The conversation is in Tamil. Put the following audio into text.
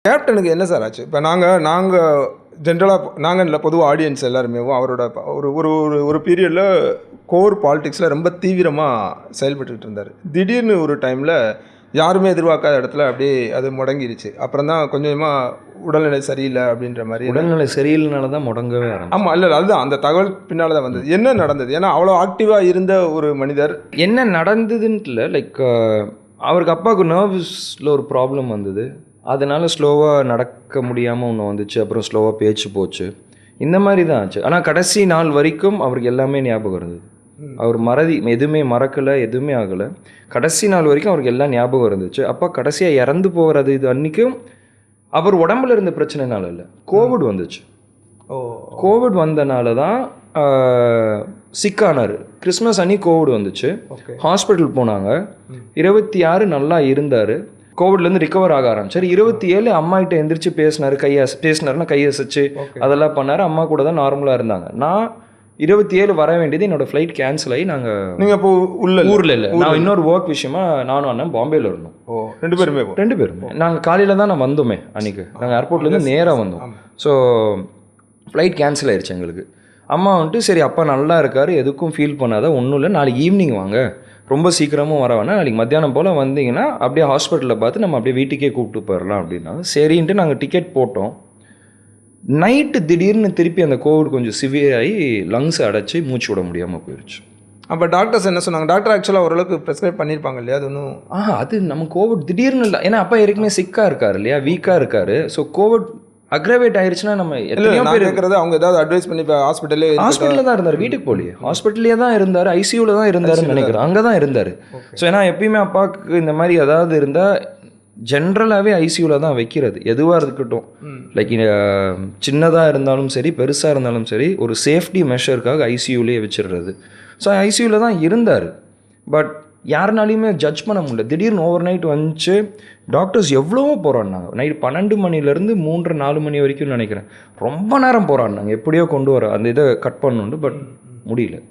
கேப்டனுக்கு என்ன சார் ஆச்சு? இப்போ நாங்கள் ஜென்ரலாக நாங்கள் இல்லை பொதுவாக ஆடியன்ஸ் எல்லாருமே அவரோட ஒரு ஒரு ஒரு ஒரு பீரியடில் கோர் பாலிடிக்ஸில் ரொம்ப தீவிரமாக செயல்பட்டுக்கிட்டு இருந்தார். திடீர்னு ஒரு டைமில் யாருமே எதிர்பார்க்காத இடத்துல அப்படியே அது முடங்கிருச்சு. அப்புறம் தான் கொஞ்சமாக உடல்நிலை சரியில்லை அப்படின்ற மாதிரி. உடல்நிலை சரியில்லைனால தான் முடங்கவே ஆரம்பிச்சு. ஆமாம், இல்லை அதுதான் அந்த தகவல் பின்னால் தான் வந்தது. என்ன நடந்தது? ஏன்னா அவ்வளோ ஆக்டிவாக இருந்த ஒரு மனிதர். என்ன நடந்ததுன்ட்டு இல்லை, லைக் அவருக்கு அப்பாவுக்கு நர்வ்ஸில் ஒரு ப்ராப்ளம் வந்தது. அதனால் ஸ்லோவாக நடக்க முடியாமல் ஒன்று வந்துச்சு. அப்புறம் ஸ்லோவாக பேச்சு போச்சு. இந்த மாதிரி தான் ஆச்சு. ஆனால் கடைசி நாள் வரைக்கும் அவருக்கு எல்லாமே ஞாபகம் இருந்தது. அவர் எதுவுமே மறக்கலை, எதுவுமே ஆகலை. கடைசி நாள் வரைக்கும் அவருக்கு எல்லாம் ஞாபகம் இருந்துச்சு. அப்போ கடைசியாக இறந்து போகிறது இது அன்றைக்கும் அவர் உடம்புல இருந்த பிரச்சனைனால இல்லை, கோவிட் வந்துச்சு. கோவிட் வந்தனால தான் சிக்கானார். கிறிஸ்மஸ் அன்னைக்கு கோவிட் வந்துச்சு. ஹாஸ்பிட்டல் போனாங்க. 26 நல்லா இருந்தார். கோவிட்லேருந்து ரிகவர் ஆக ஆரம்பிச்சார். 27 அம்மாகிட்ட எந்திரிச்சு பேசினாருன்னா கையசைச்சு அதெல்லாம் பண்ணார். அம்மா கூட தான் நார்மலாக இருந்தாங்க. நான் 27 வர வேண்டியது என்னோட ஃப்ளைட் கேன்சல் ஆகி நீங்கள் இப்போ ஊரில் இல்லை, நான் இன்னொரு ஒர்க் விஷயமா நானும் அண்ணன் பாம்பேயில் இருந்தோம். ரெண்டு பேருமே நாங்கள் காலையில் தான் நான் வந்தோமே. அன்றைக்கி நாங்கள் ஏர்போர்ட்லேருந்து நேராக வந்தோம். ஸோ ஃப்ளைட் கேன்சல் ஆயிடுச்சு எங்களுக்கு. அம்மா வந்துட்டு சரி அப்பா நல்லா இருக்கார், எதுக்கும் ஃபீல் பண்ணாத, ஒன்றும் இல்லை, நாளைக்கு ஈவினிங் வாங்க, ரொம்ப சீக்கிரமும் வர வேணாம், நாளைக்கு மத்தியானம் போல் வந்தீங்கன்னா அப்படியே ஹாஸ்பிட்டலில் பார்த்து நம்ம அப்படியே வீட்டுக்கே கூப்பிட்டு போயிடலாம் அப்படின்னாங்க. சரின்ட்டு நாங்கள் டிக்கெட் போட்டோம். நைட்டு திடீர்னு திருப்பி அந்த கோவிட் கொஞ்சம் சிவியர் ஆகி லங்ஸ் அடைச்சி மூச்சு விட முடியாமல் போயிடுச்சு. அப்போ டாக்டர்ஸ் என்ன சொன்னாங்க? டாக்டர் ஆக்சுவலாக ஓரளவுக்கு ப்ரெஸ்கிரைப் பண்ணியிருப்பாங்க இல்லையா? அது ஒன்றும் அது நம்ம கோவிட் திடீர்னு இல்லை, ஏன்னா அப்பா ஏற்கனவே சிக்காக இருக்கார் இல்லையா, வீக்காக இருக்கார். ஸோ கோவிட் அக்ரவேட் ஆயிடுச்சுன்னா நம்ம எத்தனையோ பேர் இருக்கிறது அவங்க ஏதாவது அட்வைஸ் பண்ணி இப்போ ஹாஸ்பிட்டலில் தான் இருந்தார், வீட்டுக்கு போலியே, ஹாஸ்பிட்டல்லே தான் இருந்தார், ஐசியூவில் தான் இருந்தாருன்னு நினைக்கிறேன், அங்கே தான் இருந்தார். ஸோ ஏன்னா எப்பயுமே அப்பாவுக்கு இந்த மாதிரி ஏதாவது இருந்தால் ஜென்ரலாகவே ஐசியூவில் தான் வைக்கிறது, எதுவாக இருக்கட்டும். லைக் சின்னதாக இருந்தாலும் சரி பெருசாக இருந்தாலும் சரி ஒரு சேஃப்டி மெஷருக்காக ஐசியூலேயே வச்சிடுறது. ஸோ ஐசியூவில் தான் இருந்தார். பட் யாருனாலையுமே ஜட்ஜ் பண்ண முடியல. திடீர்னு ஓவர் நைட் வந்துச்சு. டாக்டர்ஸ் எவ்வளவோ போகிறான்னாங்க. நைட் 12 மணிலேருந்து 3-4 மணி வரைக்கும் நினைக்கிறேன். ரொம்ப நேரம் போகிறான்னாங்க, எப்படியோ கொண்டு வர அந்த இதை கட் பண்ணணுன்னு. பட் முடியல.